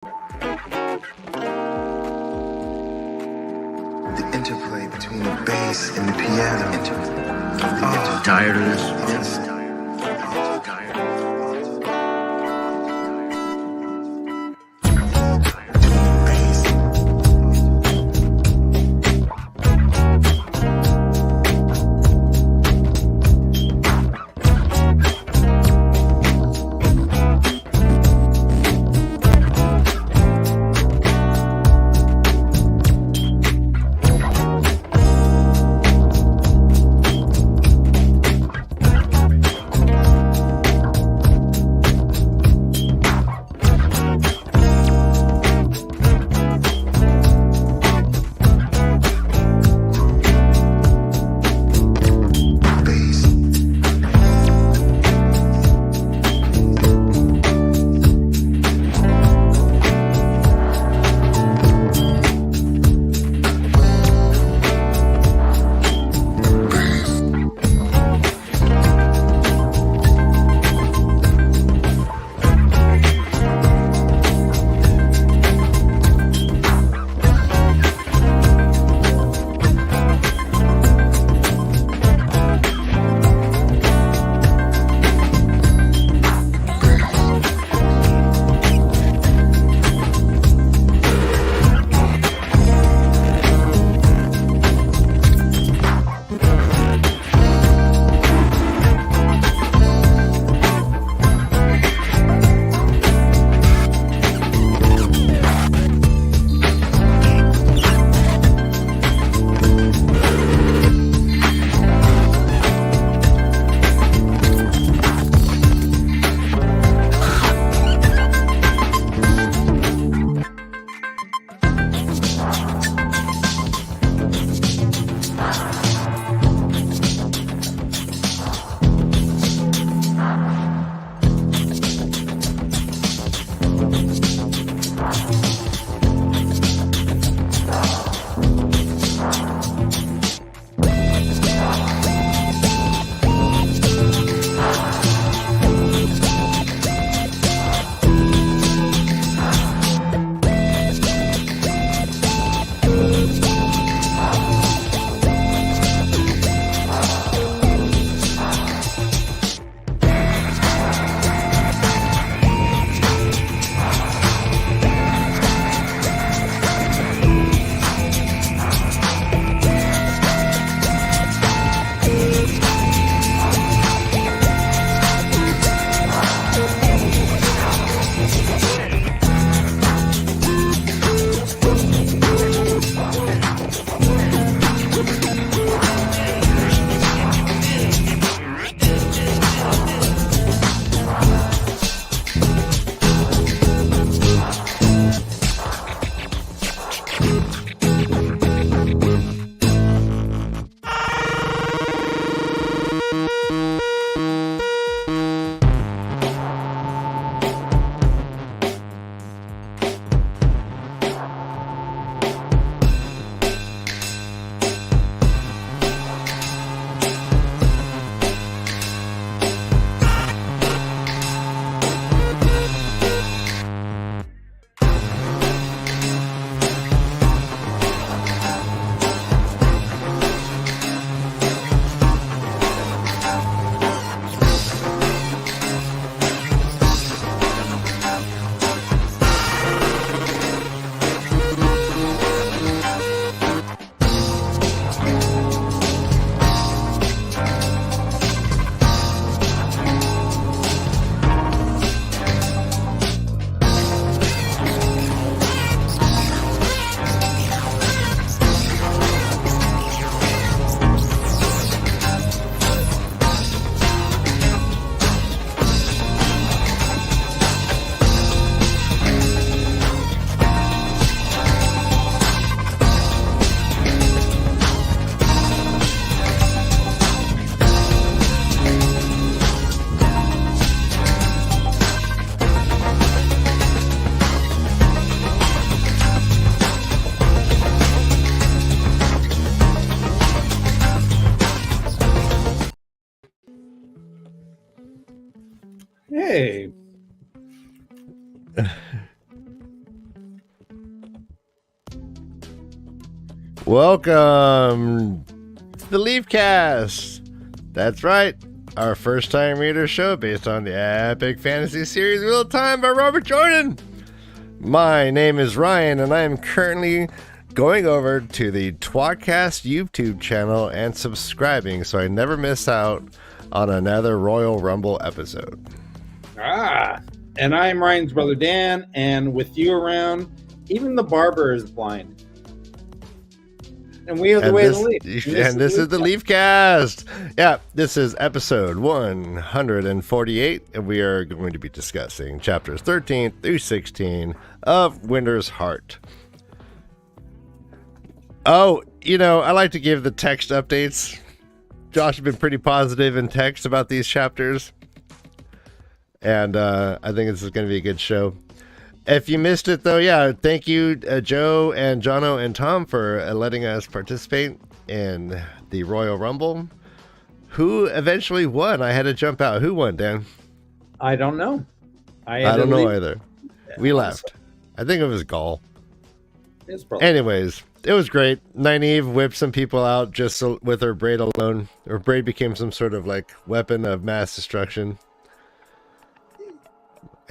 The interplay between the bass and the piano. Tired of this? Yes. Welcome to the Leafcast. That's right, our first time reader show based on the epic fantasy series Wheel of Time by Robert Jordan. My name is Ryan, and I am currently going over to the Twatcast YouTube channel and subscribing so I never miss out on another Royal Rumble episode. And I'm Ryan's brother Dan, and with you around, even the barber is blind. And we are the way to leaf. And this is the Leafcast. Yeah, this is episode 148, and we are going to be discussing chapters 13 through 16 of Winter's Heart. Oh, I like to give the text updates. Josh has been pretty positive in text about these chapters, and I think this is going to be a good show. If you missed it, though, yeah, thank you, Joe and Jono and Tom, for letting us participate in the Royal Rumble. Who eventually won? I had to jump out. Who won, Dan? I don't know. I don't know either. We left. I think it was Gaul. Anyways, it was great. Nynaeve whipped some people out just with her braid alone. Her braid became some sort of weapon of mass destruction.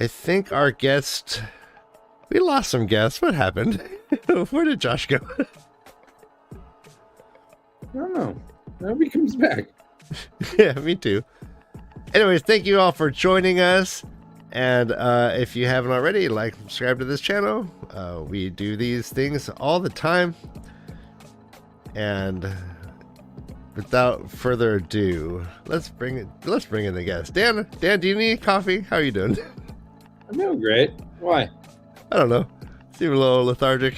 I think our guest... We lost some guests. What happened? Where did Josh go? I don't know. Nobody comes back. Yeah, me too. Anyways, thank you all for joining us. And if you haven't already, subscribe to this channel. We do these things all the time. And without further ado, let's bring in the guest. Dan, do you need coffee? How are you doing? I'm doing great. Why? I don't know. Seem a little lethargic.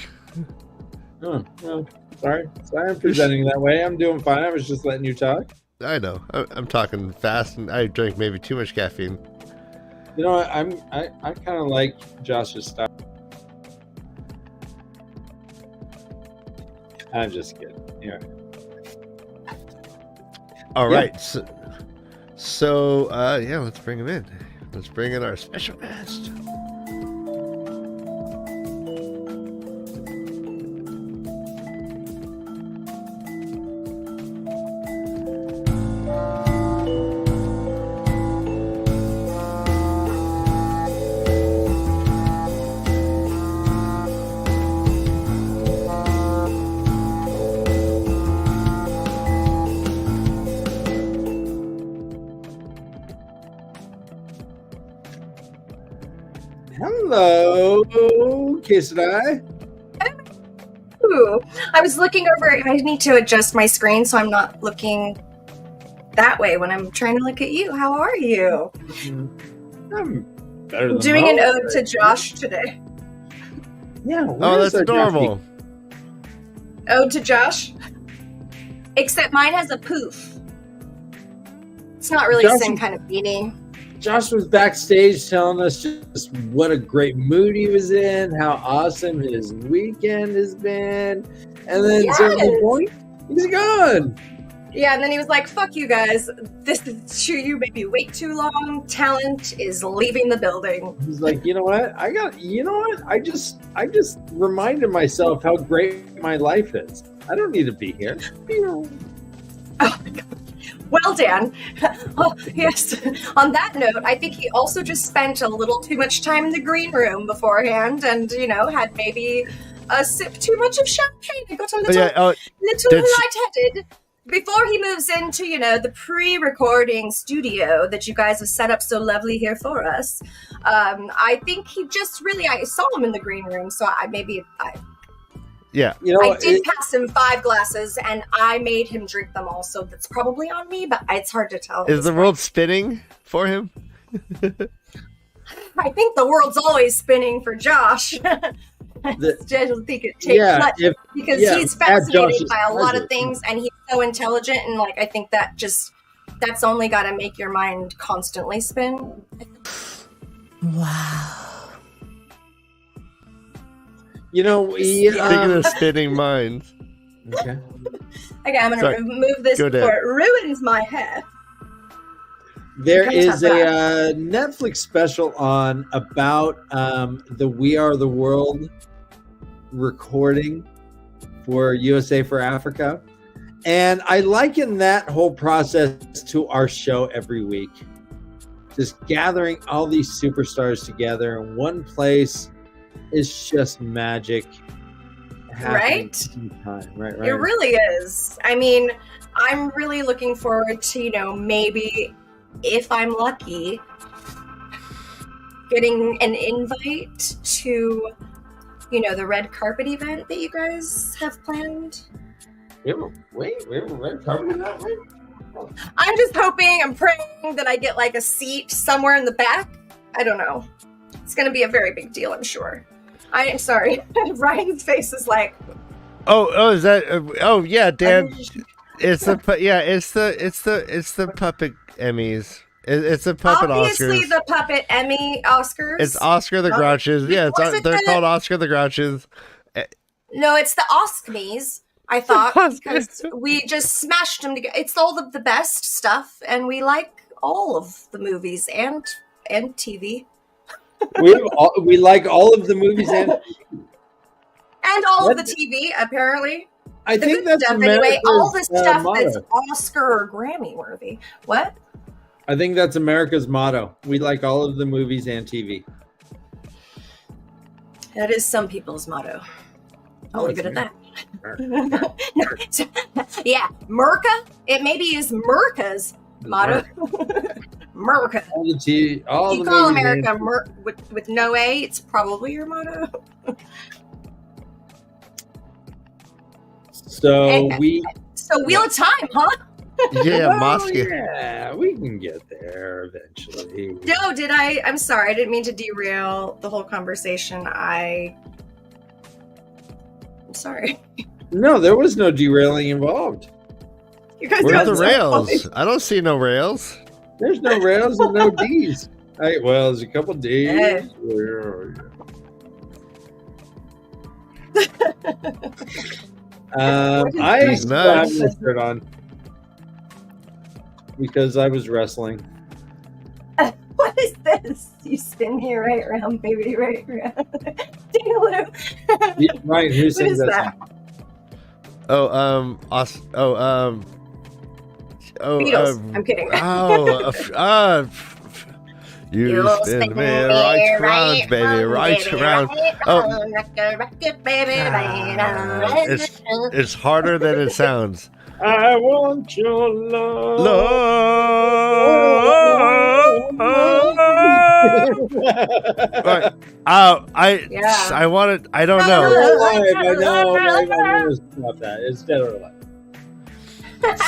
Oh, well, sorry I'm presenting that way. I'm doing fine. I was just letting you talk. I know. I'm talking fast, and I drank maybe too much caffeine. You know what? I kind of like Josh's style. I'm just kidding. Yeah. All right. So let's bring him in. Let's bring in our special guest. Hello, Kiss and I. Ooh, I was looking over. I need to adjust my screen so I'm not looking that way when I'm trying to look at you. How are you? I'm better than doing an most. ode to Josh today. Yeah. Oh, that's adorable. Ode to Josh? Except mine has a poof. It's not really the same kind of beanie. Josh was backstage telling us just what a great mood he was in, how awesome his weekend has been, and then at the point, he's gone. Yeah, and then he was like, "Fuck you guys! This is you made me wait too long. Talent is leaving the building." He's like, "You know what? I just reminded myself how great my life is. I don't need to be here." Oh my God. Well, Dan, oh, yes, on that note, I think he also just spent a little too much time in the green room beforehand and, had maybe a sip too much of champagne. I got a little lightheaded before he moves into, the pre-recording studio that you guys have set up so lovely here for us. I think he just really, I saw him in the green room, so I Yeah. I did pass him 5 glasses, and I made him drink them all, so that's probably on me, but it's hard to tell. Is the world spinning for him? I think the world's always spinning for Josh. I just think it takes much, because he's fascinated by a lot of things, and he's so intelligent, and I think that's only got to make your mind constantly spin. Wow. Speaking of spinning minds. Okay. Okay, I'm going to remove this before it ruins my hair. There is a Netflix special on about the We Are the World recording for USA for Africa. And I liken that whole process to our show every week. Just gathering all these superstars together in one place is just magic. Right? Time. Right. It really is. I mean, I'm really looking forward to, maybe if I'm lucky, getting an invite to, the red carpet event that you guys have planned. We have a red carpet event, right? I'm just hoping, I'm praying that I get like a seat somewhere in the back. I don't know. It's going to be a very big deal, I'm sure. I am sorry. Ryan's face is like, is that? Yeah, Dan. It's the puppet Emmys. It's the puppet obviously Oscars. the puppet Emmy Oscars. It's Oscar the Grouches. Yeah, they're called Oscar the Grouches. No, it's the Oskmies. I thought, because we just smashed them together. It's all of the best stuff, and we like all of the movies and TV. We like all of the movies and all of the TV, apparently. I The think good that's stuff, America's anyway. All the stuff motto. that's Oscar or Grammy worthy. What? I think that's America's motto. We like all of the movies and TV. That is some people's motto. I'll leave it at that. Yeah, Merca. It maybe is Merca's motto. Merca. All the TV, all You the call movies America and- with no A, it's probably your motto. So we. So Wheel of Time, huh? Yeah, Well, Moscow. Yeah, we can get there eventually. No, I'm sorry. I didn't mean to derail the whole conversation. I'm sorry. No, there was no derailing involved. You guys Where's got the so rails? funny. I don't see no rails. There's no rails and no D's. Well, there's a couple D's. Eh. I still have Nice. my shirt on because I was wrestling. What is this? You spin me right around, baby, right around. Dingaloo. Yeah, Ryan, who What sings is that? that? Song? Beatles. I'm kidding. You You'll spin me right round, baby, right round. Oh, it's harder than it sounds. I want your love. Right. Yeah. I wanted. I don't I know. know. Stop that. It's dead or alive.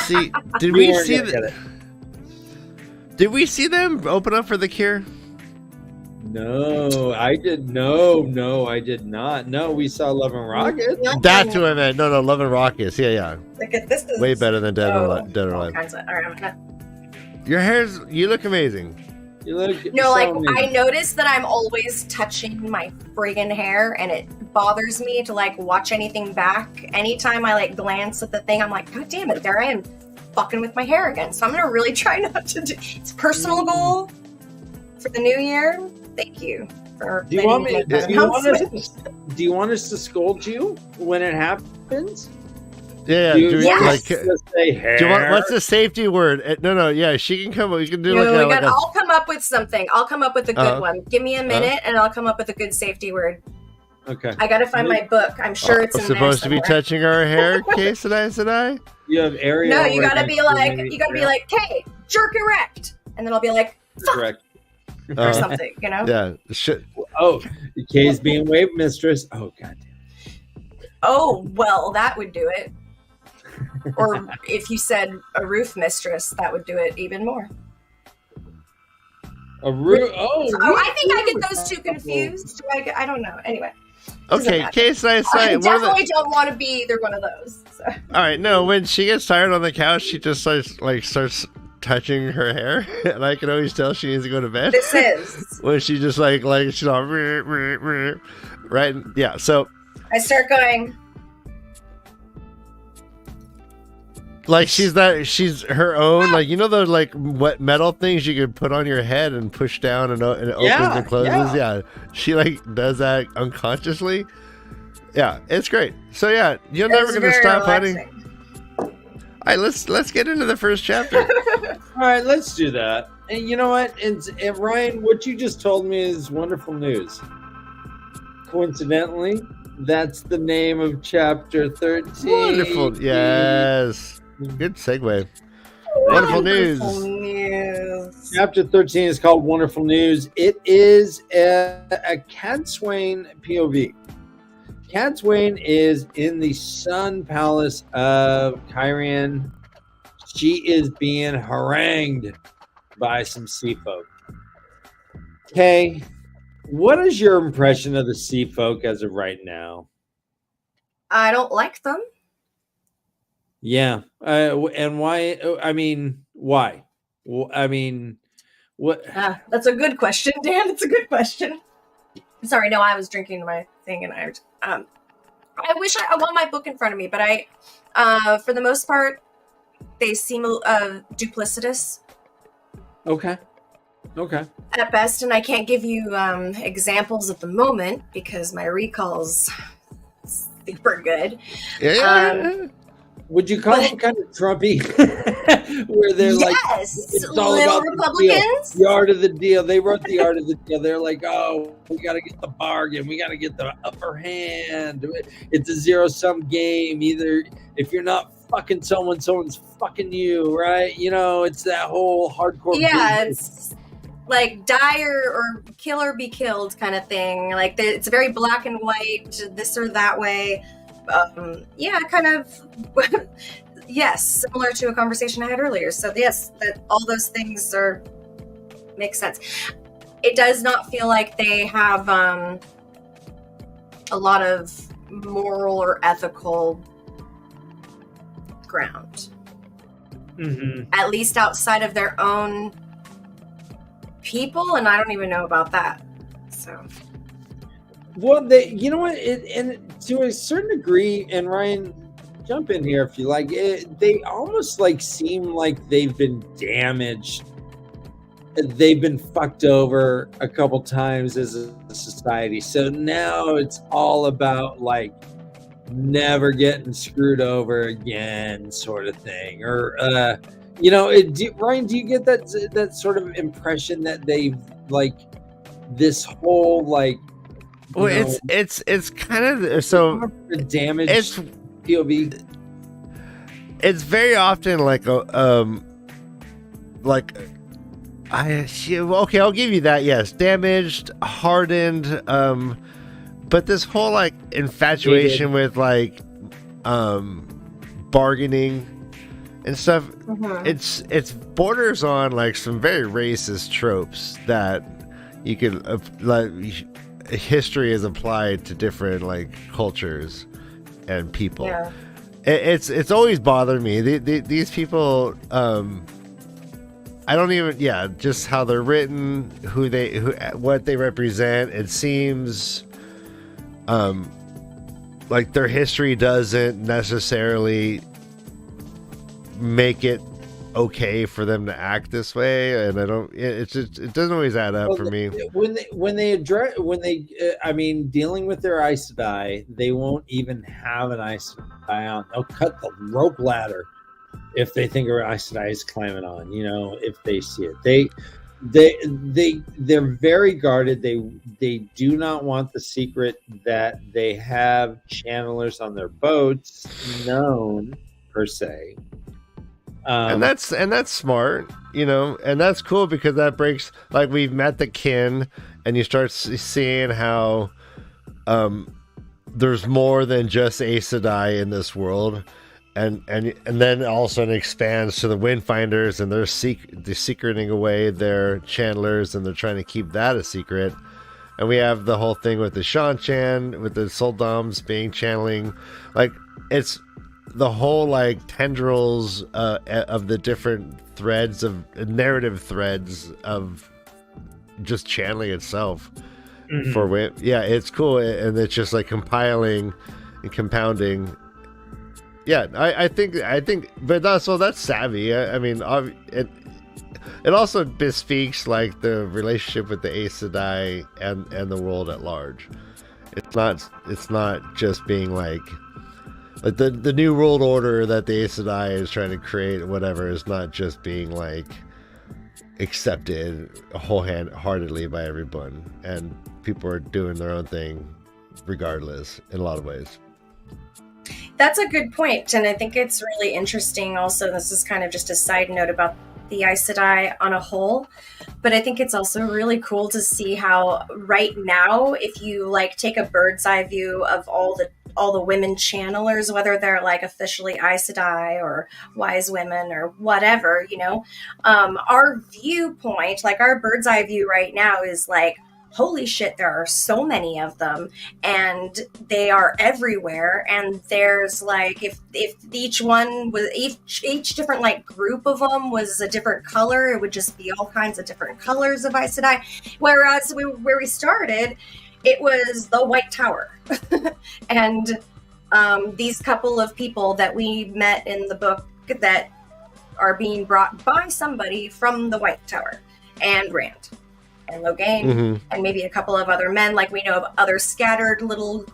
See, did We we weren't see gonna get it. Did we see them open up for The Cure? No, I did. No, I did not. No, we saw Love and Rocket. That's who I meant. No, Love and Rockets. Yeah. Look at this. Is Way better than Dead or all Alive. kinds of- all right, I'm gonna- Your hair's. You look amazing. You look No, so like amazing. I notice that I'm always touching my friggin' hair, and it bothers me to like watch anything back. Anytime I like glance at the thing, I'm like, God damn it, there I am, fucking with my hair again. So I'm gonna really try not to do. It's a personal goal for the new year. Thank you for. Do you want letting me? make that Do you want us? announcement. Do you want us to scold you when it happens? Yeah. Do you Do we, want like, us to say hair? do you want, what's the safety word? No. Yeah, she can come. We can do No, like a. I'll come up with something. I'll come up with a good Uh-huh. one. Give me a minute, and I'll come up with a good safety word. Okay. I gotta find my book. I'm sure it's in there supposed to be somewhere. touching our hair, Case and I. You have Ariel. No, you right gotta next be to like, me. you gotta be like, hey, jerk erect, and then I'll be like, fuck, Correct. or something, you know? Yeah. Shit. Oh, Kay's being wave mistress. Oh god. Oh, well, that would do it. Or if you said a roof mistress, that would do it even more. A root. Oh. Oh, I think I get those two confused. I don't know. Anyway, doesn't Okay, matter. Case and I I. definitely don't want to be either one of those. So. All right, no. When she gets tired on the couch, she just starts touching her hair, and I can always tell she needs to go to bed. This is. When she just like she's all right. Yeah. So I start going. like she's her own, like, you know, those like wet metal things you could put on your head and push down and it opens Yeah, and closes. yeah. Yeah. She like does that unconsciously, Yeah, it's great. So yeah, you're It never was gonna very stop hunting. relaxing. All right, let's get into the first chapter. All right, let's do that. And you know what? And Ryan, what you just told me is wonderful news. Coincidentally, that's the name of chapter 13. Wonderful. Yes. Good segue. Wonderful news. news. Chapter 13 is called Wonderful News. It is a Cadsuane POV. Cadsuane is in the Sun Palace of Kyrian. She is being harangued by some sea folk. Okay, what is your impression of the sea folk as of right now? I don't like them. Yeah, and why? I mean, why? I mean, what? That's a good question, Dan. It's a good question. Sorry, no, I was drinking my thing, and I wish I want my book in front of me, but for the most part, they seem duplicitous. Okay. At best, and I can't give you examples at the moment because my recall's super good. Yeah. Would you call them kind of Trumpy? Where they're like, it's all little about Republicans. The art of the deal. They wrote the art of the deal. They're like, oh, we got to get the bargain. We got to get the upper hand. It's a zero-sum game. Either if you're not fucking someone, someone's fucking you, right? You know, it's that whole hardcore. Yeah, business. it's like die or kill or be killed kind of thing. Like it's very black and white, this or that way. Yeah, kind of. Yes, similar to a conversation I had earlier. So yes, that all those things make sense. It does not feel like they have a lot of moral or ethical ground. Mm-hmm. At least outside of their own people, and I don't even know about that. So. Well, you know what, and to a certain degree, and Ryan, jump in here if you like. They almost like seem like they've been damaged. They've been fucked over a couple times as a society. So now it's all about like never getting screwed over again, sort of thing. Or you know, Ryan, do you get that sort of impression that they've like this whole like? Well, it's kind of so damage. It's POV. It's very often like okay, I'll give you that. Yes, damaged, hardened. But this whole like infatuation with like bargaining and stuff. Mm-hmm. It's borders on like some very racist tropes that you could like. History is applied to different like cultures and people. Yeah. It's always bothered me. These people, I don't even. Yeah, just how they're written, what they represent. It seems, like their history doesn't necessarily make it okay for them to act this way, and I don't. It doesn't always add up for me. When they I mean, dealing with their Aes Sedai, they won't even have an Aes Sedai on. They'll cut the rope ladder if they think an Aes Sedai is climbing on. You know, if they see it, they're very guarded. They do not want the secret that they have channelers on their boats known per se. And that's smart, you know, and that's cool because that breaks, like, we've met the kin, and you start seeing how there's more than just Aes Sedai in this world, and then also it expands to the Windfinders, and they're secreting away their channelers, and they're trying to keep that a secret. And we have the whole thing with the Shan-Chan, with the Soldoms being channeling, like, it's the whole like tendrils of the different threads of narrative threads of just channeling itself. For yeah, it's cool, and it's just like compiling and compounding. Yeah, I think, but that's savvy. I mean, it also bespeaks like the relationship with the Aes Sedai and the world at large. It's not just being like the new world order that the Aes Sedai is trying to create, or whatever, is not just being like accepted wholeheartedly by everyone, and people are doing their own thing regardless in a lot of ways. That's a good point, and I think it's really interesting also. This is kind of just a side note about the Aes Sedai on a whole, but I think it's also really cool to see how right now, if you like take a bird's eye view of all the women channelers, whether they're like officially Aes Sedai or wise women or whatever, our viewpoint, like our bird's eye view right now is like, holy shit, there are so many of them and they are everywhere. And there's like, if each one was each different like group of them was a different color, it would just be all kinds of different colors of Aes Sedai. Whereas where we started, it was the White Tower. And these couple of people that we met in the book that are being brought by somebody from the White Tower, and Rand and Logain, and maybe a couple of other men, like we know of other scattered little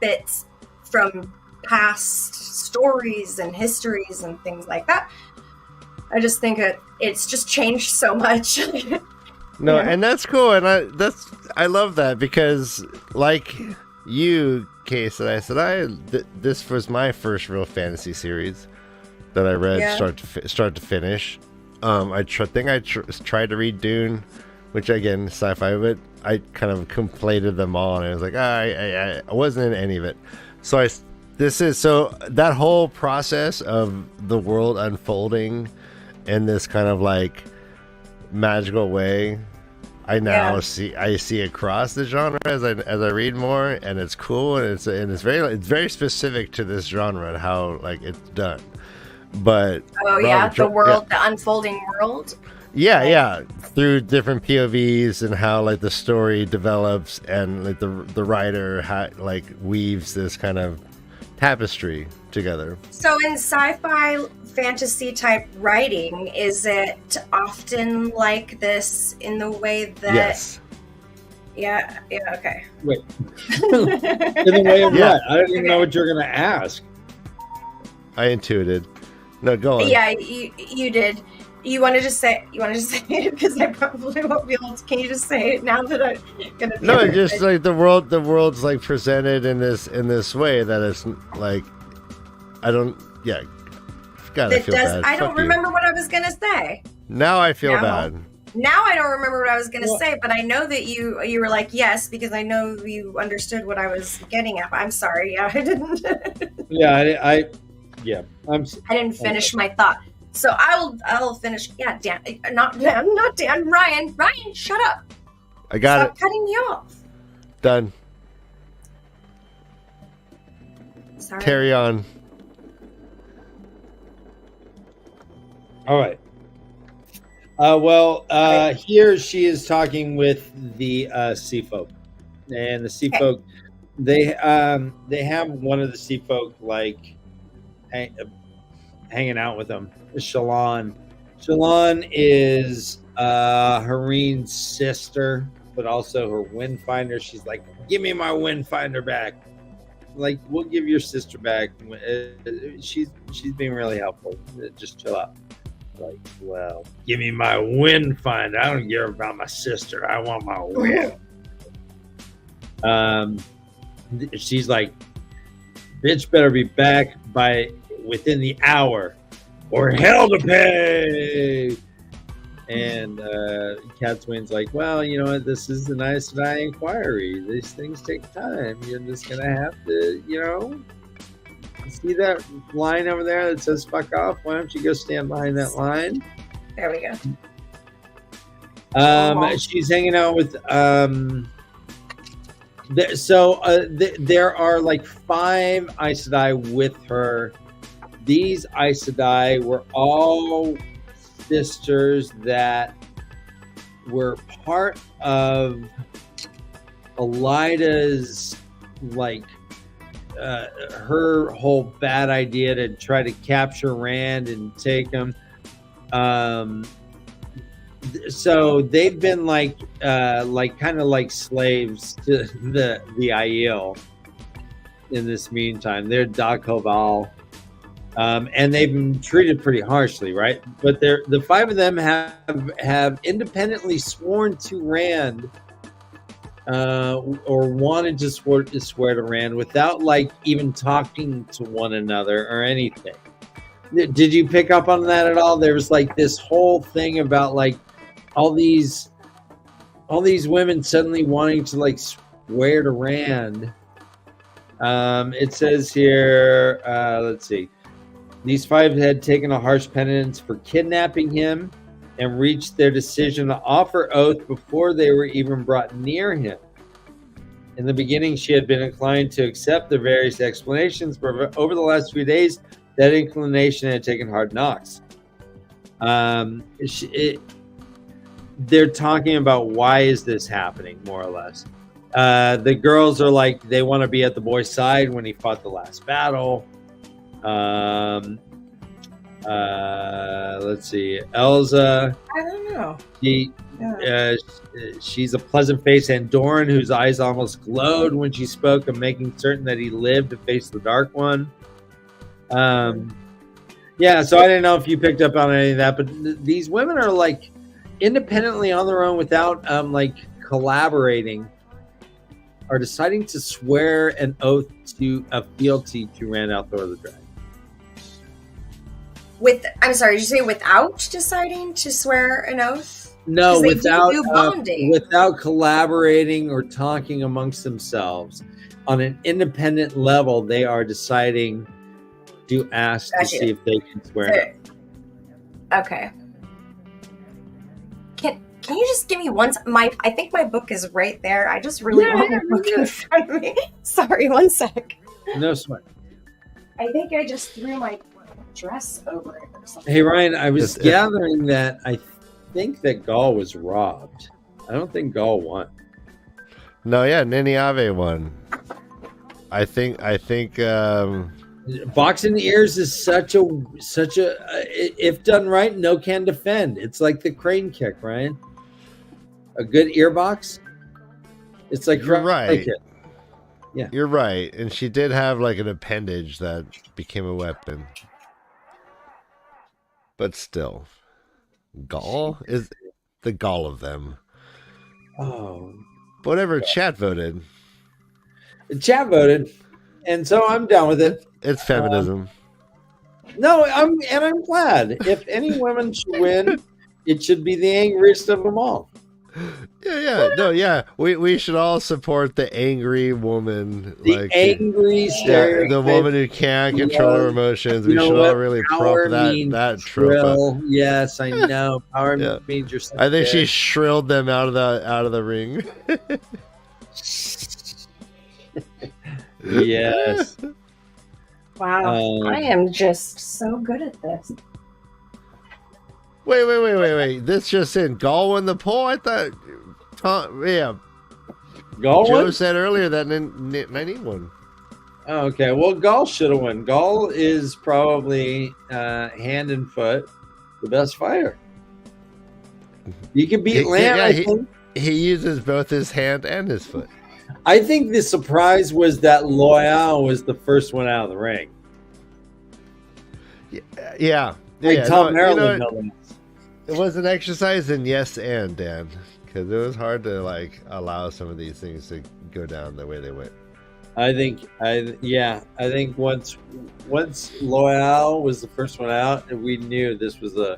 bits from past stories and histories and things like that. I just think it's just changed so much. No, yeah. And that's cool, and I love that, because like you, Case, I said this was my first real fantasy series that I read start to finish. I think I tried to read Dune, which again sci-fi, but I kind of completed them all, and I was like, I wasn't in any of it. So that whole process of the world unfolding in this kind of like magical way, I now see across the genre as I read more, and it's cool, and it's very specific to this genre and how like it's done. But the unfolding world. Yeah, through different POVs and how like the story develops, and like the writer weaves this kind of tapestry together. So in sci-fi fantasy type writing, is it often like this in the way that? Yes. Yeah. Okay. Wait. In the way of what? I don't even know what you're gonna ask. I intuited. No, go on. Yeah, you did. You want to just say it, because I probably won't be able to. Can you just say it now that I'm gonna? No, just like the world's like presented in this way that it's like, I don't. Yeah, God, I feel bad. I don't remember what I was gonna say. Now I feel bad. Now I don't remember what I was gonna say, but I know that you were like yes, because I know you understood what I was getting at. I'm sorry. Yeah, I didn't. I didn't finish my thought. So I'll finish. Yeah, Dan, not Dan. Ryan, shut up. I got Stop cutting me off. Done. Sorry. Carry on. All right. Here she is talking with the Sea Folk, and the Sea Folk, they have one of the Sea Folk like hanging out with them. Shallan. Shallan is Hareen's sister, but also her Windfinder. She's like, give me my Windfinder back. Like, we'll give your sister back. She's being really helpful. Just chill out. Like, well, give me my Windfinder. I don't care about my sister. I want my wind. She's like, bitch better be back within the hour, or hell to pay. And Cadsuane's like, well, you know what? This is the Aes Sedai inquiry. These things take time. You're just going to have to, see that line over there that says fuck off? Why don't you go stand behind that line? There we go. She's hanging out with... there are like 5 Aes Sedai with her. These Aes Sedai were all sisters that were part of Elida's, like, her whole bad idea to try to capture Rand and take him. so they've been like kind of like slaves to the Aiel in this meantime. They're Dakoval, and they've been treated pretty harshly, right? But the 5 of them have independently sworn to Rand, or wanted to swear to Rand without like even talking to one another or anything. Did you pick up on that at all? There was like this whole thing about like all these women suddenly wanting to like swear to Rand. It says here, let's see. These 5 had taken a harsh penance for kidnapping him and reached their decision to offer oath before they were even brought near him. In the beginning, she had been inclined to accept the various explanations, but over the last few days, that inclination had taken hard knocks. They're talking about why is this happening, more or less. The girls are like, they want to be at the boy's side when he fought the last battle. Let's see. Elsa. I don't know. She's a pleasant-faced Andoran whose eyes almost glowed when she spoke of making certain that he lived to face the Dark One. Yeah, so I didn't know if you picked up on any of that, but these women are like independently on their own without like collaborating, are deciding to swear an oath of fealty to Rand al'Thor the Dragon. I'm sorry, did you say without deciding to swear an oath? No, without collaborating or talking amongst themselves. On an independent level, they are deciding to ask to see if they can swear. Okay. Can you just give me one? I think my book is right there. I just really want my book in front of me. Sorry, one sec. No sweat. I think I just threw my dress over it or something. Hey Ryan, I was gathering that I think that Gaul was robbed. I don't think Gaul won. No, yeah, Nynaeve won. I think box in the ears is such a if done right, no can defend. It's like the crane kick, Ryan. A good ear box. It's like you're right. Yeah, you're right. And she did have like an appendage that became a weapon. But still, Gaul is the Gaul of them. Oh, whatever. Chat voted. Chat voted, and so I'm down with it. It's feminism. No, I'm glad. If any women should win, it should be the angriest of them all. Yeah. We should all support the angry woman, the angry, the woman who can't control her emotions. We should all really prop that trope up. Yes, I know. Power means you're. I think she shrilled them out of the ring. Yes. Wow, I am just so good at this. Wait. This just in. Gaul won the poll? I thought... Gaul Joe won? said earlier that Nynaeve won. Oh, okay. Well, Gaul should have won. Gaul is probably hand and foot the best fighter. You can beat Lan, I think. He uses both his hand and his foot. I think the surprise was that Loial was the first one out of the ring. Yeah. Like Tom Maryland. It was an exercise in yes and, Dan, because it was hard to like allow some of these things to go down the way they went. I think once Loial was the first one out, and we knew this was the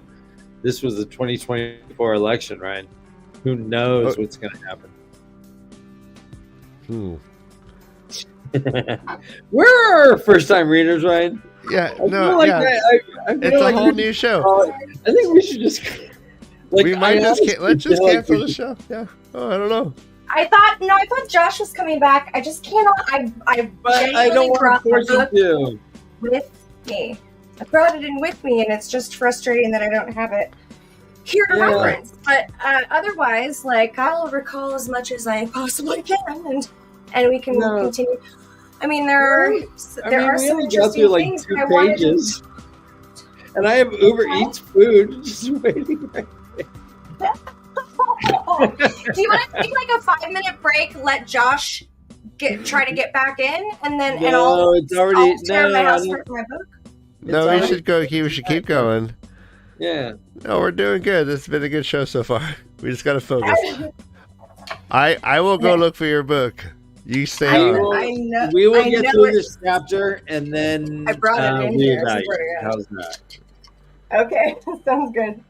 2024 election, Ryan. Who knows what's going to happen? We're first-time readers, Ryan. Yeah, it's a whole new show. I think we should just let's just cancel the show. Yeah. Oh, I don't know. I thought Josh was coming back. I just cannot. I don't want to force you to. With me, I brought it in with me, and it's just frustrating that I don't have it here to reference. But otherwise, like, I'll recall as much as I possibly can, and we can continue. I mean, there are some interesting things that I wanted to... And I have Uber Eats food just waiting right there. Do you want to take like a 5-minute break? Let Josh try to get back in, and then and No, it's already I'll tear my house for my book. No, we should go. We should keep going. Yeah. No, we're doing good. It's been a good show so far. We just gotta focus. I will go look for your book. You stay on. I know. We will I get know through it. this chapter and then I brought it in we here, so evaluate. we're good. How's that? Okay, sounds good.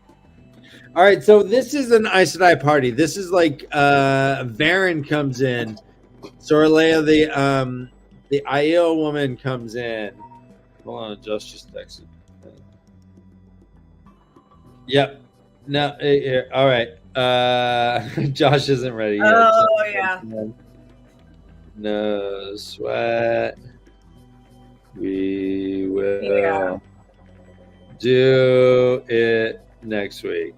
All right, so this is an Aes Sedai party. This is like Varen comes in. Soralea, the Aiel woman comes in. Hold on, Josh just texted. Yep. No. All right. Josh isn't ready yet. Oh yeah. No sweat. We will Yeah. do it next week.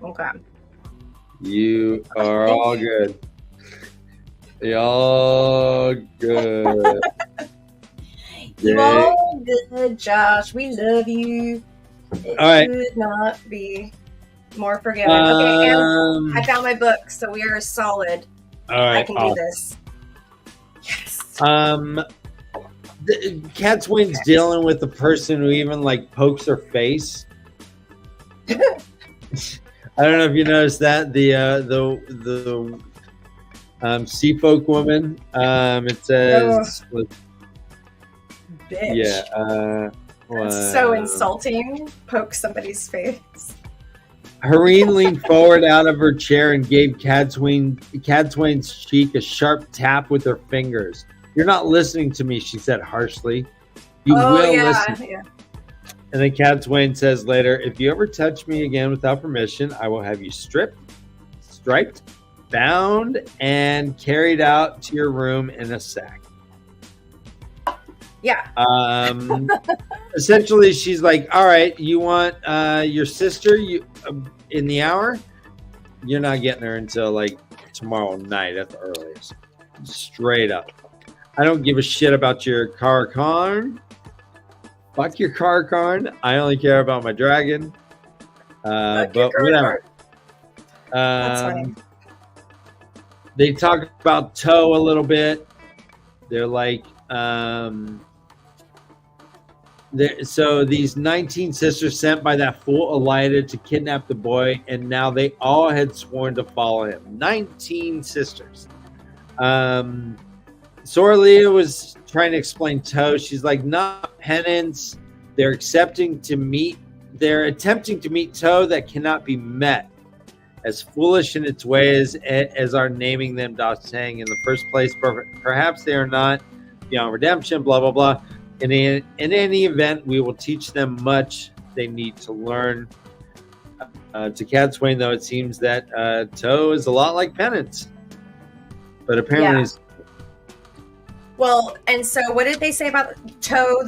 Okay. You are all good. You're all good. You all good, Josh. We love you. It All right. could not be more forgiving. Okay, and I found my book, so we are solid. all right. I can do this. Yes. Cat Swain's dealing with the person who even like pokes her face. I don't know if you noticed that the sea folk woman. It says, Bitch. yeah. That's so insulting. Poke somebody's face. Hareen leaned forward out of her chair and gave Cadswain's cheek a sharp tap with her fingers. "You're not listening to me," she said harshly. "You will listen." Yeah. And then Cadswain says later, "If you ever touch me again without permission, I will have you stripped, striped, bound, and carried out to your room in a sack." Yeah. Essentially, she's like, "All right, you want your sister in the hour? You're not getting her until like tomorrow night at the earliest. Straight up. I don't give a shit about your Karakarn. Fuck your Karakarn. I only care about my dragon. But whatever." That's funny. They talk about Toe a little bit. They're like, so these 19 sisters sent by that fool Elaida to kidnap the boy, and now they all had sworn to follow him. 19 sisters. Soralea was trying to explain Toe. She's like, not penance. They're attempting to meet Toe that cannot be met. As foolish in its ways as are naming them saying in the first place. Perhaps they are not beyond redemption, blah, blah, blah. In any event, we will teach them much they need to learn. To Cadswain, though, it seems that Toe is a lot like penance. But apparently... Well, and so what did they say about Toe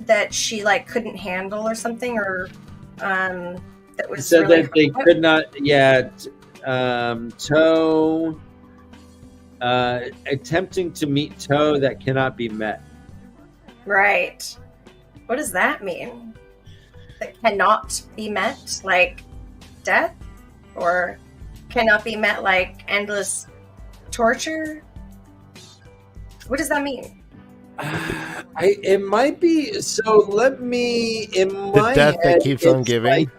that she like couldn't handle or something, or that was said really that they could not. Yeah, Toe attempting to meet Toe that cannot be met. Right. What does that mean? That cannot be met, like death, or cannot be met like endless torture? What does that mean? It might be. So let me. In my death head, that keeps on giving.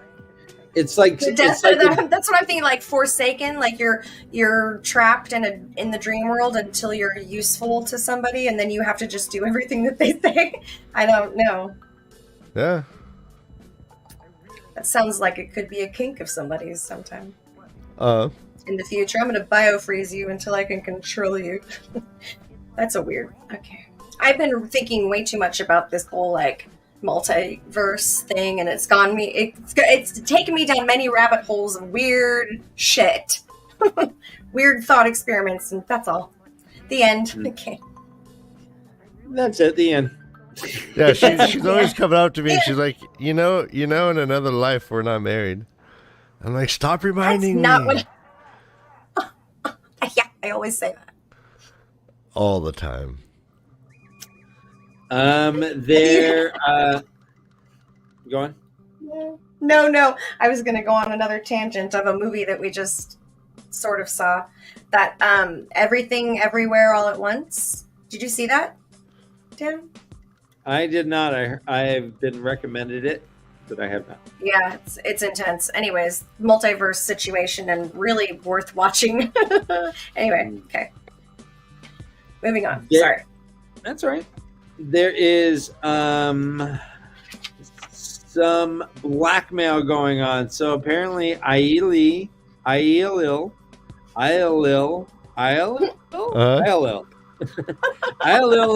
It's like The death, that's what I'm thinking. Like forsaken, like you're trapped in the dream world until you're useful to somebody, and then you have to just do everything that they say. I don't know. Yeah. That sounds like it could be a kink of somebody's sometime. In the future, I'm going to biofreeze you until I can control you. That's a weird. Okay. I've been thinking way too much about this whole like multiverse thing, and it's taken me down many rabbit holes of weird shit. Weird thought experiments, and that's all. The end. Okay. That's it. The end. Yeah, she's always coming up to me and she's like, you know, in another life we're not married. I'm like, stop reminding That's me. not what. Yeah, I always say that. All the time. Go on. No. I was going to go on another tangent of a movie that we just sort of saw. That Everything Everywhere All at Once. Did you see that, Dan? I did not. I've been recommended it, but I have not. Yeah, it's intense. Anyways, multiverse situation and really worth watching. Anyway, okay. Moving on. Yeah. Sorry. That's all right. There is some blackmail going on. So apparently, Aielil, Aielil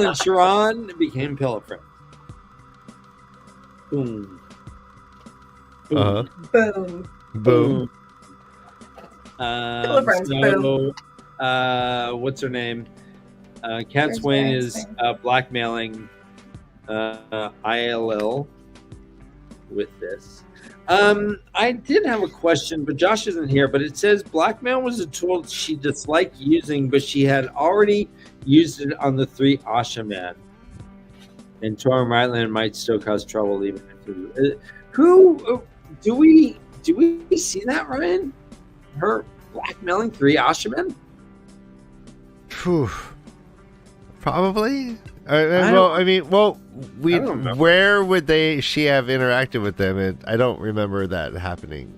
and Sharon became pillow friends. Boom. Uh-huh. Boom. Boom. Pillow friends, So, what's her name? Cat Swain is blackmailing Aielil with this. I did have a question, but Josh isn't here. But it says blackmail was a tool she disliked using, but she had already used it on the three Ashaman. And Torm Ryland might still cause trouble even if who do we see that, Ryan? Her blackmailing three Ashaman? Phew. Probably. I don't remember. Where would she have interacted with them? I don't remember that happening.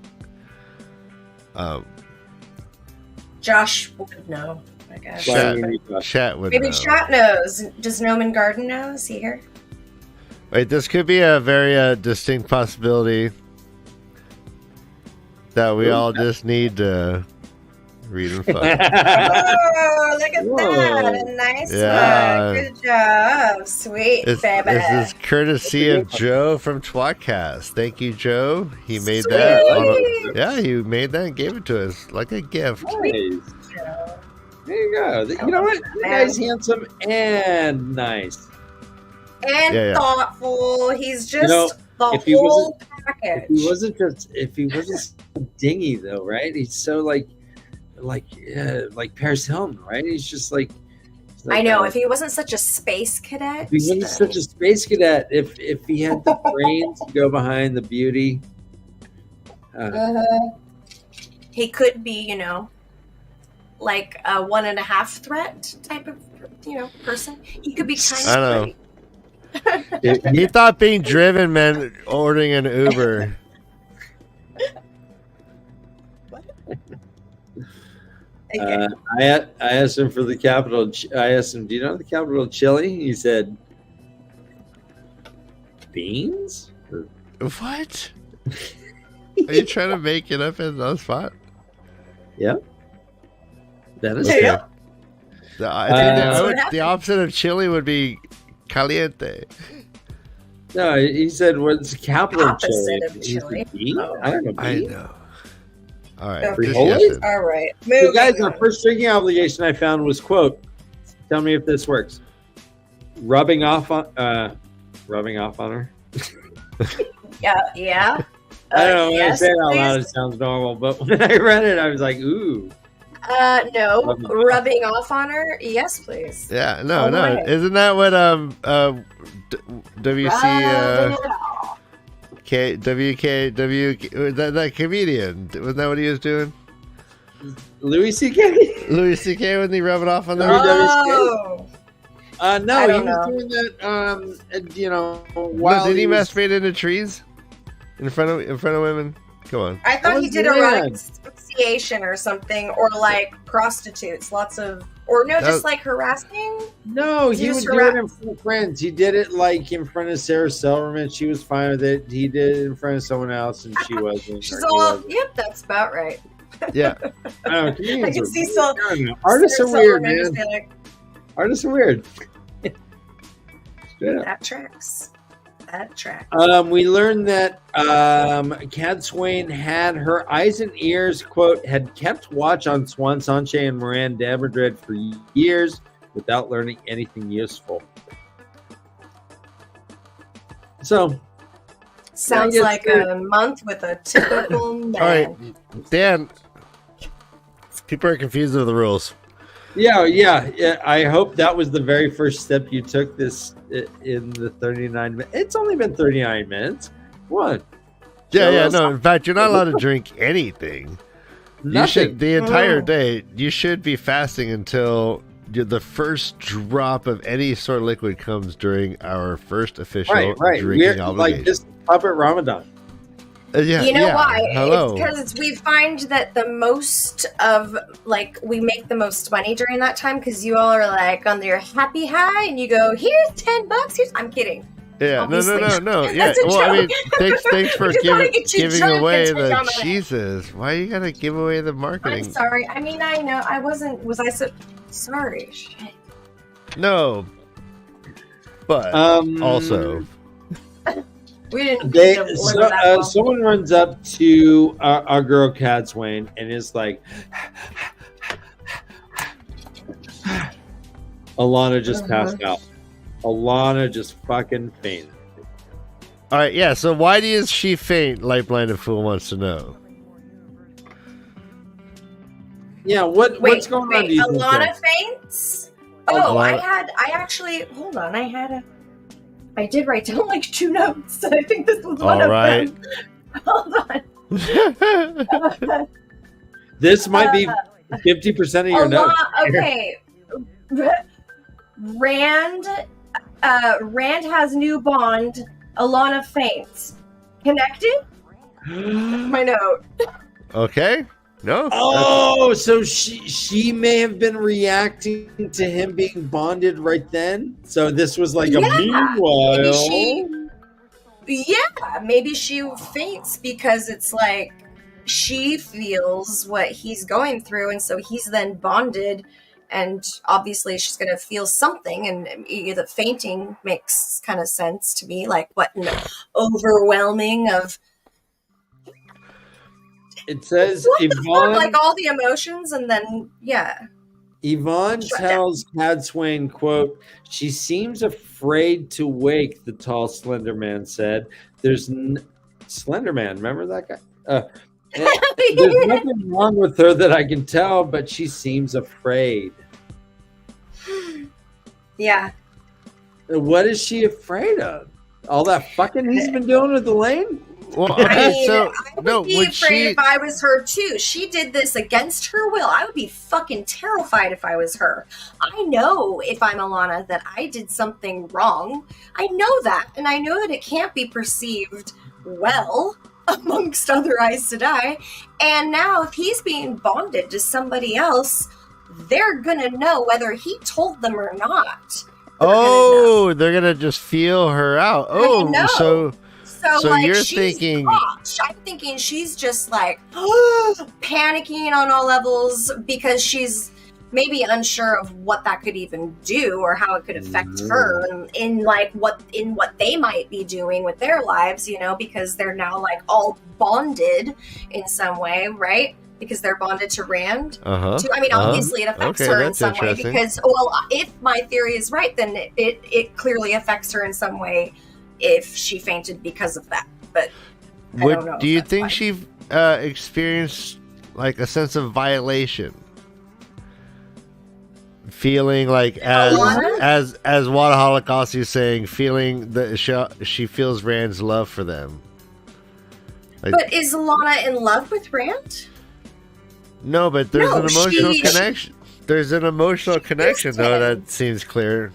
Josh would know, I guess. Chat would Maybe know. Chat knows. Does Noman Garden know? Is he here? Wait, this could be a very distinct possibility that we all just need to read and fuck. Oh, look at Whoa. that. A nice Yeah. one. Good job. Sweet, This baby. is courtesy of Joe from Twatcast. Thank you, Joe. He made that. Sweet. He made that and gave it to us like a gift. Nice. There you go. You know what? The guy's handsome and nice. And Yeah. thoughtful. He's just the if he whole If package. he wasn't so dingy though, right? He's so like Paris Hilton, right? He's just like I know. If he wasn't such a space cadet. if he wasn't such a space cadet, if he had the brains to go behind the beauty, he could be, like a 1.5 threat type of, person. He could be kind I of know. great. He thought being driven meant ordering an Uber. Okay. I asked him for the capital. I asked him, "Do you know the capital of Chile?" He said, "Beans." What? Are you trying to make it up on the spot? Yeah, that is Okay. true. I think what the opposite of chili would be caliente. No, he said, "What's the capital of Chile?" Opposite of He said, Chile. "Bean?" Oh. I don't know. I Bean. know. All right. Okay. just Holy? guessing. All right. So Moving guys, the on. first drinking obligation I found was quote. Tell me if this works. Rubbing off on her. Yeah. I don't know. When I yes, say it out loud, please. it sounds normal, but when I read it, I was like, "Ooh." No. Rubbing off. Rubbing off on her? Yes, please. Yeah. No. All No. right. Isn't that what WC Rubbing it off. WKW that comedian, wasn't that what he was doing? Louis C.K. Louis C.K. wasn't he rubbing off on Louis them? Oh. No, I he don't was know. doing that. No, While did he was- masturbate into trees in front of women? Come on. I thought he was did weird. erotic asphyxiation or something, or like prostitutes, just like harassing. No, he He would was do it in front of friends. He did it like in front of Sarah Silverman. She was fine with it. He did it in front of someone else, and she wasn't. She's or he all, wasn't. yep, that's about right. Yeah. I don't know, comedians I can are see weird. so. I don't know. Artists are Sarah weird, Silverman just man. be like, Artists are weird. Straight up. that tracks. That tracks. We learned that Cat Swain had her eyes and ears, quote, had kept watch on Swan Sanche and Moran Dabadred for years without learning anything useful. So, Sounds guess like we're- a month with a typical man. All right, Dan. People are confused with the rules. yeah. I hope that was the very first step you took this in the 39 minutes. It's only been 39 minutes. What? Yeah, Show yeah, us no. In fact, you're not allowed to drink anything. You should nothing. the entire day. You should be fasting until the first drop of any sort of liquid comes during our first official Right. drinking We're obligation. like this puppet Ramadan. Yeah, You know yeah. why? Hello. It's because we find that the most of, like, we make the most money during that time because you all are like on your happy high and you go, here's $10. I'm kidding. Yeah, no. Obviously. Yeah, That's a well, I mean, joke. thanks for I just wanna giving get you giving drunk away and take the on my- Jesus. Why you gotta give away the I'm marketing? sorry. I mean, I know. I wasn't. Was I so sorry? Shit. No, but also, We didn't. They need to live that well. someone runs up to our girl Cadswain and is like, Alana just passed out. Alana just fucking fainted. all right, yeah. So why does she faint? Light blinded fool wants to know. Yeah, what's going on? Do you think Alana there? faints. Oh, Alana- I did write down like 2 notes, and I think this was one All of right. them. Hold on. This might be 50% of your notes. Okay. Rand has new bond. Alana faints. Connected? My note. Okay. No. Oh, so she may have been reacting to him being bonded right then. So this was like a Yeah, meanwhile. Maybe she faints because it's like she feels what he's going through, and so he's then bonded, and obviously she's gonna feel something, and the fainting makes kind of sense to me, like what an overwhelming of It says what the fuck? Yvonne. Like all the emotions, and then Yvonne Shut tells Cadswain, quote, she seems afraid to wake, the tall, slender man said. Slender man, remember that guy? There's nothing wrong with her that I can tell, but she seems afraid. yeah. What is she afraid of? All that fucking he's been doing with Elaine? Well, I okay. mean, So I would no, be would afraid she? if I was her too. She did this against her will. I would be fucking terrified if I was her. I know if I'm Alana that I did something wrong. I know that, and I know that it can't be perceived well amongst other Aes Sedai. And now, if he's being bonded to somebody else, they're gonna know whether he told them or not. They're gonna just feel her out. Oh, know. so So like, you're she's thinking- caught. I'm thinking she's just like panicking on all levels because she's maybe unsure of what that could even do or how it could affect her in what they might be doing with their lives, because they're now like all bonded in some way, right? Because they're bonded to Rand. I mean, obviously it affects Okay, her in that's some way interesting. because, well, if my theory is right, then it clearly affects her in some way if she fainted because of that. But I don't know do if you that's think fine. she experienced like a sense of violation? Feeling like as Alana? as Wada Holocaust is saying, feeling that she feels Rand's love for them. But is Lana in love with Rand? No, but there's No, an emotional she- connection. There's an emotional connection though that seems clear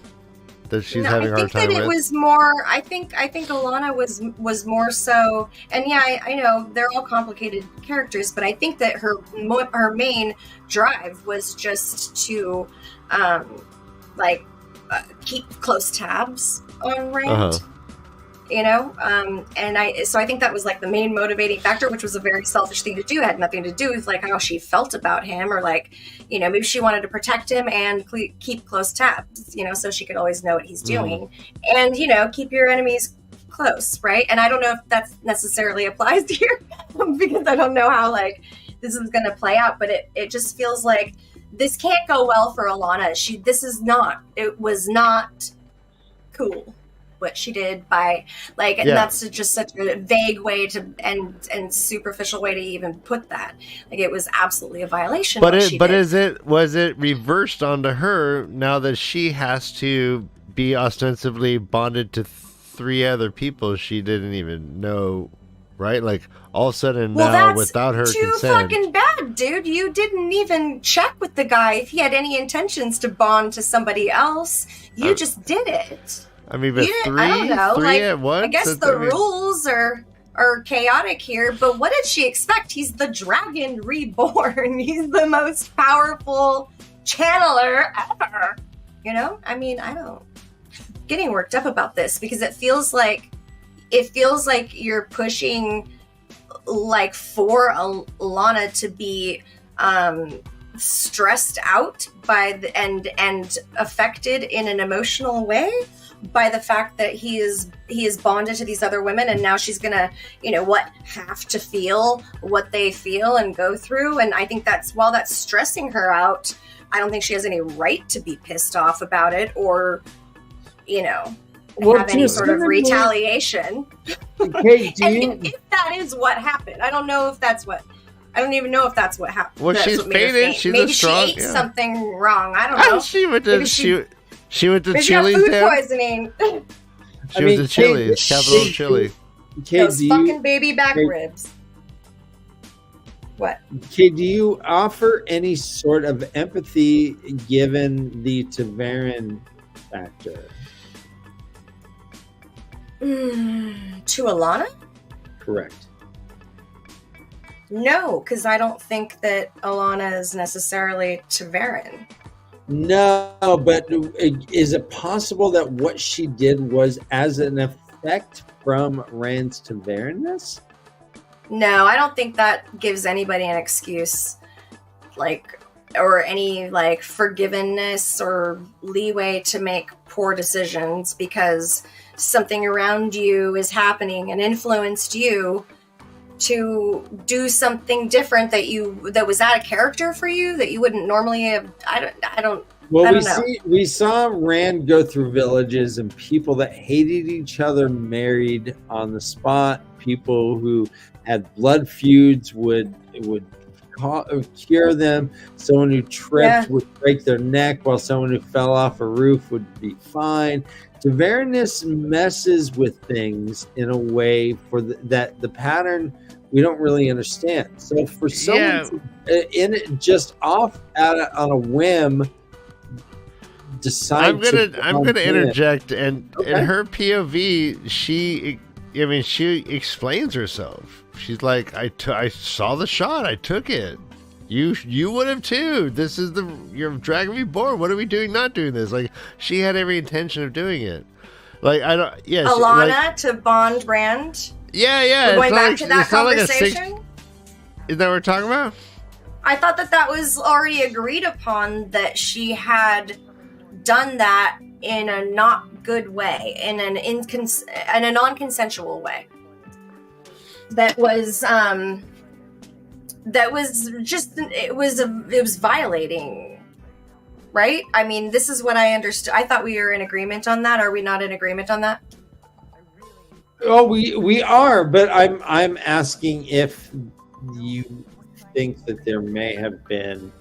that she's No, having a I hard think time that it with. was more. I think Alana was more so. And yeah, I know they're all complicated characters, but I think that her main drive was just to, keep close tabs on Rand. And I think that was like the main motivating factor, which was a very selfish thing to do. It had nothing to do with like how she felt about him, or like, maybe she wanted to protect him and keep close tabs, so she could always know what he's doing, and keep your enemies close, right? And I don't know if that necessarily applies here because I don't know how like this is going to play out, but it just feels like this can't go well for Alana. It was not cool what she did by like, and that's just such a vague way to and superficial way to even put that. Like, it was absolutely a violation. But what she did. was it reversed onto her now that she has to be ostensibly bonded to 3 other people she didn't even know right? Like all of a sudden Well, now, that's without her too consent. fucking bad, dude. You didn't even check with the guy if he had any intentions to bond to somebody else. You just did it. I mean, but You- three, I don't know. three Like, at once. I guess That's- the I mean, rules are chaotic here, but what did she expect? He's the dragon reborn. He's the most powerful channeler ever. You know? I mean, I don't getting worked up about this because it feels like you're pushing like for Alana to be stressed out by and affected in an emotional way by the fact that he is bonded to these other women, and now she's gonna have to feel what they feel and go through. And I think that's while that's stressing her out, I don't think she has any right to be pissed off about it or have any sort of retaliation. Okay, if that is what happened, I don't even know if that's what happened. Well, That's she's what made her faded. faint. She's maybe a strong. she ate something wrong. I don't know. She went to Maybe she went to Maybe she had Chili's. food There. poisoning. She went to Chili's, capital of Chili. Those fucking baby back ribs. What? Okay, do you offer any sort of empathy given the Taverin factor? To Alana? Correct. No, because I don't think that Alana is necessarily Taverin. No, but is it possible that what she did was as an effect from Rand's Taverinness? No, I don't think that gives anybody an excuse, or any forgiveness or leeway to make poor decisions because something around you is happening and influenced you to do something different that was out of character for you that you wouldn't normally have. I don't know. We saw Rand go through villages and people that hated each other married on the spot. People who had blood feuds would cure them. Someone who tripped would break their neck, while someone who fell off a roof would be fine. Taverinness messes with things in a way that the pattern we don't really understand. So for someone just off on a whim, decide. I'm gonna interject, and in her POV, she explains herself. She's like, I saw the shot, I took it. You would have too. This is your Dragon Reborn. What are we doing? Not doing this? Like, she had every intention of doing it. Like, I don't. Yeah, Alana to bond Rand. Yeah. We're going back to that conversation. Is that what we're talking about? I thought that was already agreed upon, that she had done that in a not good way, in a non-consensual way. That was it was violating, right? I mean, this is what I understood. I thought we were in agreement on that. Are we not in agreement on that? Oh, we are, but I'm asking if you think that there may have been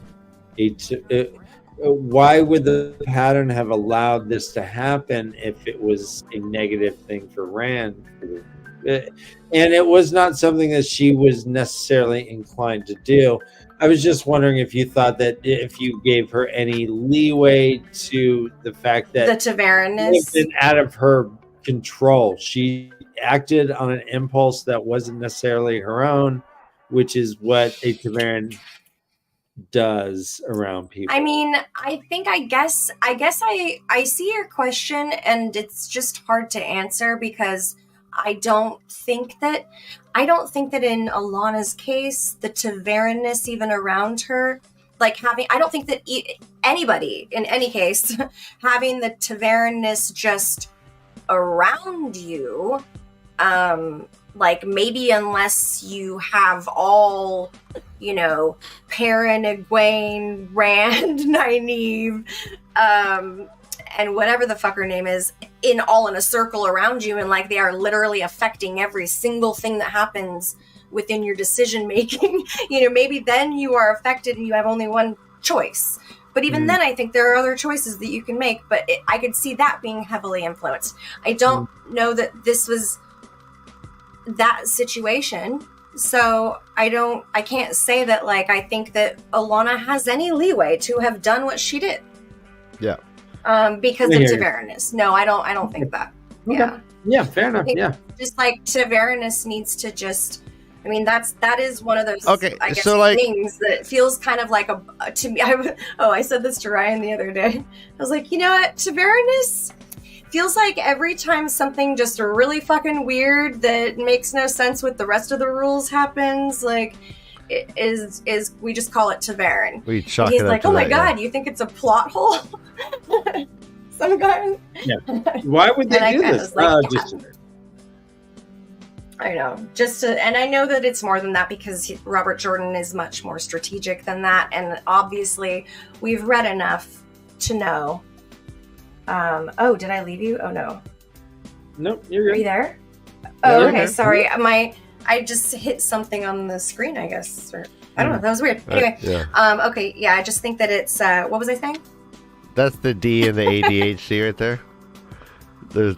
why would the pattern have allowed this to happen if it was a negative thing for Rand? And it was not something that she was necessarily inclined to do. I was just wondering if you thought that if you gave her any leeway to the fact that the Taverinness been out of her control. She acted on an impulse that wasn't necessarily her own, which is what a Taverin does around people. I mean, I guess I see your question, and it's just hard to answer because I don't think that in Alana's case, the Taverinness even around her, I don't think that anybody in any case having the Taverinness just around you, maybe unless you have all, Perrin, Egwene, Rand, Nynaeve, and whatever the fuck her name is, in a circle around you, and they are literally affecting every single thing that happens within your decision making. Maybe then you are affected and you have only one choice. But even then, I think there are other choices that you can make. But I could see that being heavily influenced. I don't know that this was that situation. So I can't say that like I think that Alana has any leeway to have done what she did. Yeah. Because I of hear you. Tavernus. No, I don't think that. Okay. Yeah. Yeah, fair I enough. think Yeah. just like Tavernus needs to just. I mean, that is one of those. Okay, I guess, so, like- things that feels kind of like to me. I said this to Ryan the other day. I was like, you know what, Tavernus feels like every time something just really fucking weird that makes no sense with the rest of the rules happens, like it is we just call it Tavern. We chalk He's it up like, to oh my that, yeah. god, you think it's a plot hole? Some guy. Why would they And I do kinda this? was like, yeah. Just I know, and I know that it's more than that because Robert Jordan is much more strategic than that, and obviously we've read enough to know. Oh, did I leave you? Oh no, nope, you're are you good. there? Yeah, Oh, you're okay, here. sorry. I just hit something on the screen, I guess, or I don't know. That was weird. Anyway, Yeah. okay, yeah, I just think that it's what was I saying? That's the D and the ADHD right there. There's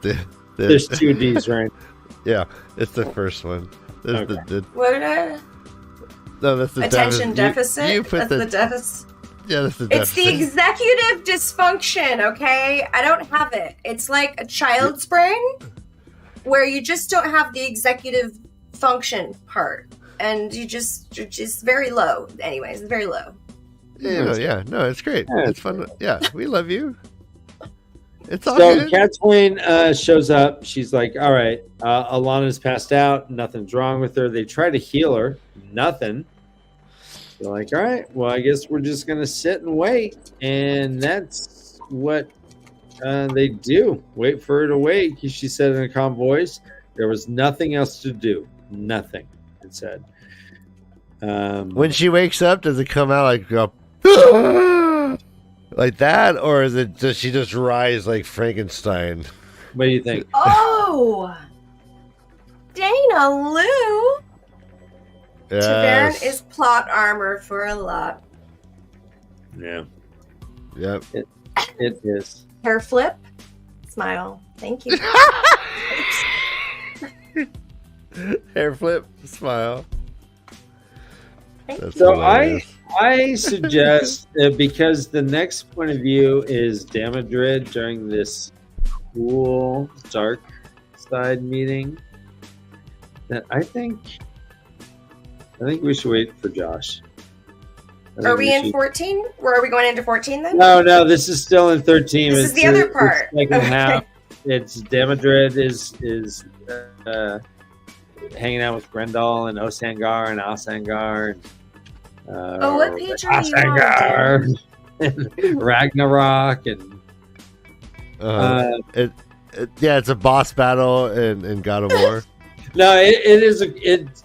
There's two D's, right? Yeah, it's the first one. There's Okay. What no, that's the attention deficit? You put That's the deficit. yeah, that's the It's deficit. the executive dysfunction, okay? I don't have it. It's like a child's brain where you just don't have the executive function part. And you're just very low. Anyways, very low. No, it's great. Yeah. It's fun. Yeah, we love you. It's all So good. Kathleen shows up. She's like, all right, Alana's passed out. Nothing's wrong with her. They try to heal her. Nothing. They're like, all right, well, I guess we're just going to sit and wait. And that's what they do. Wait for her to wake. She said in a calm voice, there was nothing else to do. Nothing, it said. When she wakes up, does it come out like go, like that, or does she just rise like Frankenstein? What do you think? Oh! Dana Lou! Tavern Yes. is plot armor for a lot. Yeah, Yep. it is. Hair flip. Smile. Thank you. Hair flip, smile. Thank That's you. So hilarious. I suggest because the next point of view is Damadrid during this cool dark side meeting, that I think we should wait for Josh. I think Are we in should- 14? Where are we going into 14 then? No, this is still in 13. This is the other part. Second Okay. half. It's Damadrid is hanging out with Grendel and Osangar and Asangar. Oh, what page are you on? Asangar and Ragnarok and Yeah, it's a boss battle in God of War. no, it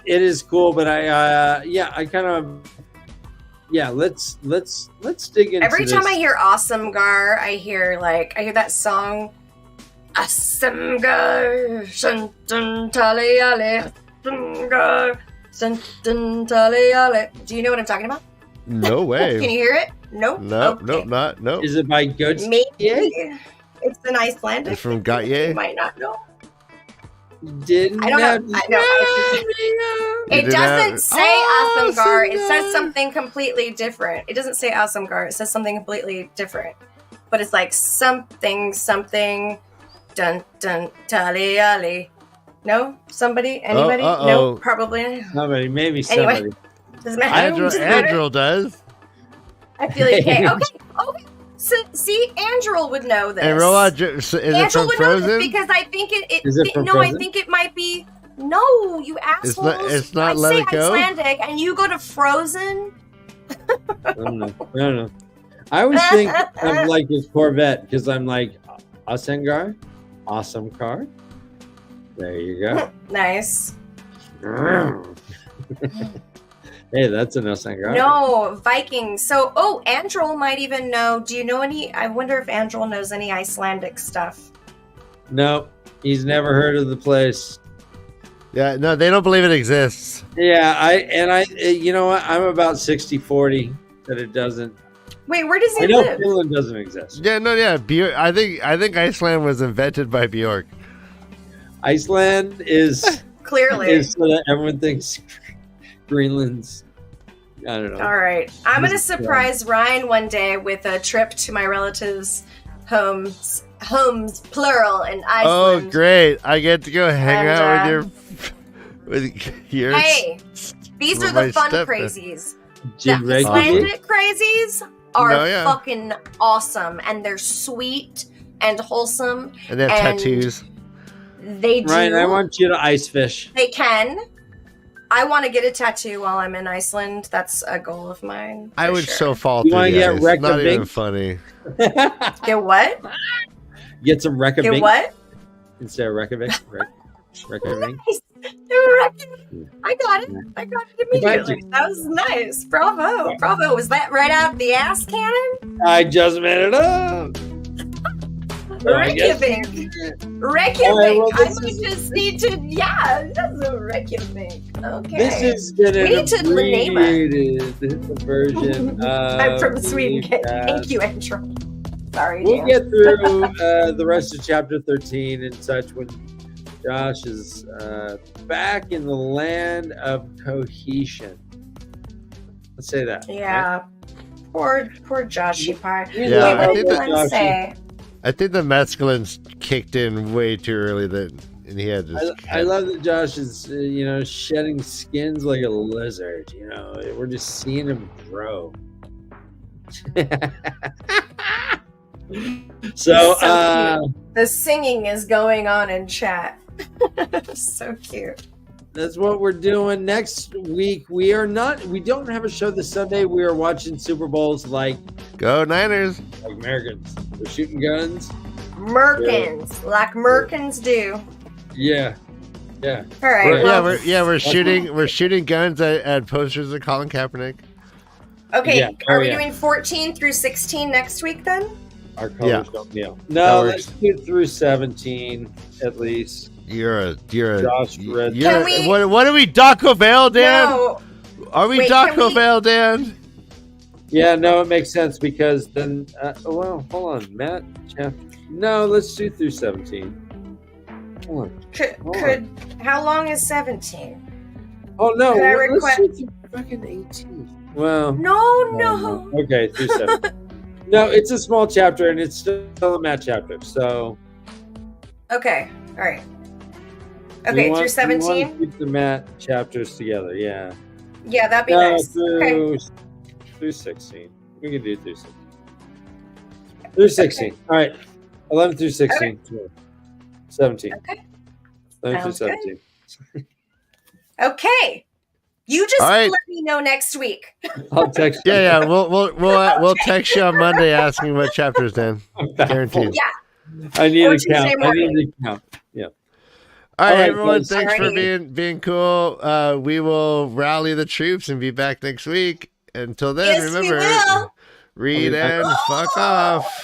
is cool, but I kind of let's dig into Every time this. I hear Awesomegar, I hear that song. Awesomegar, Shantan Tali Ale, Awesomegar, Shantan Tali Ale. Do you know what I'm talking about? No Can way. you hear it? Nope. No, Okay. no. Is it by Goats? Maybe. It's an Icelandic. It's from You Gautier. might not know. Didn't I don't know. I know. You It did doesn't that? say Oh, Awesomegar. It says Awesomegar. something completely different. It doesn't say Awesomegar. It says something completely different. But it's like something, dun dun tali ali. No? Somebody? Anybody? uh-oh. No, probably. Somebody, maybe Anyway. somebody. Doesn't matter. Doesn't matter. Andrew does. I feel like, okay. Okay. So, see, Andrew would know this. And Roa, is it Andrew from would know this Frozen? because I think Is it from no, I Frozen? think it might be. No, you assholes. It's not I Let say It Go? Icelandic, and you go to Frozen. I don't know. I always think of like this Corvette because I'm like Asangar, awesome car. There you go. Nice. Hey, that's an Asangar. No, Vikings. So, Andrel might even know. Do you know any? I wonder if Andrel knows any Icelandic stuff. No, he's never heard of the place. Yeah, no, they don't believe it exists. Yeah, you know what? I'm about 60-40 that it doesn't. Wait, where does I he know live? Finland doesn't exist. Yeah, no, yeah. I think Iceland was invented by Bjork. Iceland is Clearly. is so that everyone thinks Greenland's. I don't know. All right. I'm going to This is surprise Ryan one day with a trip to my relatives' homes, plural, in Oh, Iceland. great! I get to go hang And, out with your. Hey, these with are my the fun stepdad. crazies. Jim The Reykjavik? Icelandic crazies are No, yeah. fucking awesome, and they're sweet and wholesome. And they have and tattoos. They do. Ryan, I want you to ice fish. They can. I want to get a tattoo while I'm in Iceland. That's a goal of mine. I for would sure. so fall You through wanna the get ice. Not even Reykjavik? funny. Get what? Get some Get Reykjavik what? instead of Reykjavik. Reykjavik. I got it. I got it immediately. That was nice. Bravo. Bravo. Was that right out the ass cannon? I just made it up. I guess- Reykjavik. Reykjavik. All right, well, I this might is- just need to. Yeah, that's a Reykjavik. Okay. This has been We an need to rename it. abbreviated version of I'm from Sweden. the Thank cast. you, Andrew. Sorry, We'll Dan. get through the rest of chapter 13 and such when Josh is back in the land of cohesion. Let's say that. Yeah. Poor Joshy Pie. Yeah, Yeah, Wait, I what think did that- Glenn say? I think the mescalines kicked in way too early, and he had this. I love that Josh is, shedding skins like a lizard. We're just seeing him grow. so, The singing is going on in chat. So cute. that's what we're doing next week. We don't have a show this Sunday. We are watching Super Bowls like Go Niners! Americans. We're shooting guns. Merkins, like Merkins do. Yeah. All right. We're shooting guns at posters of Colin Kaepernick. Okay. Yeah. Are Oh, we yeah. doing 14 through 16 next week then? Our colors don't kneel. That No, works. let's get through 17 at least. You're a Josh read- Can we- what are we, Daco Vale, Dan? No. Are we Wait, can Daco we- Vale, Dan? Yeah, no, it makes sense because then. Hold on, Matt. No, let's do through 17. Hold on. Could how long is 17? Oh no, Could I let's do through fucking 18. Well, No. okay, through 17. No, it's a small chapter and it's still a Matt chapter. So Okay. All right. we Okay, want- through we 17? want to keep the Matt chapters together. Yeah. Yeah, that'd be No, nice. Okay. through 16. We can do through 16. Through 16. All right. 11 through 16. Sure. 17. Okay. 11 through Sounds good. 17. Okay. You just All right. let me know next week. I'll text you. Yeah. We'll text you on Monday asking what chapters, Dan. Guaranteed. Yeah. I need Or a count. Tuesday I need morning. a count. Yeah. All All right, everyone. guys. Thanks for Alrighty. being cool. We will rally the troops and be back next week. Until then, Yes, we remember, will. read and fuck off.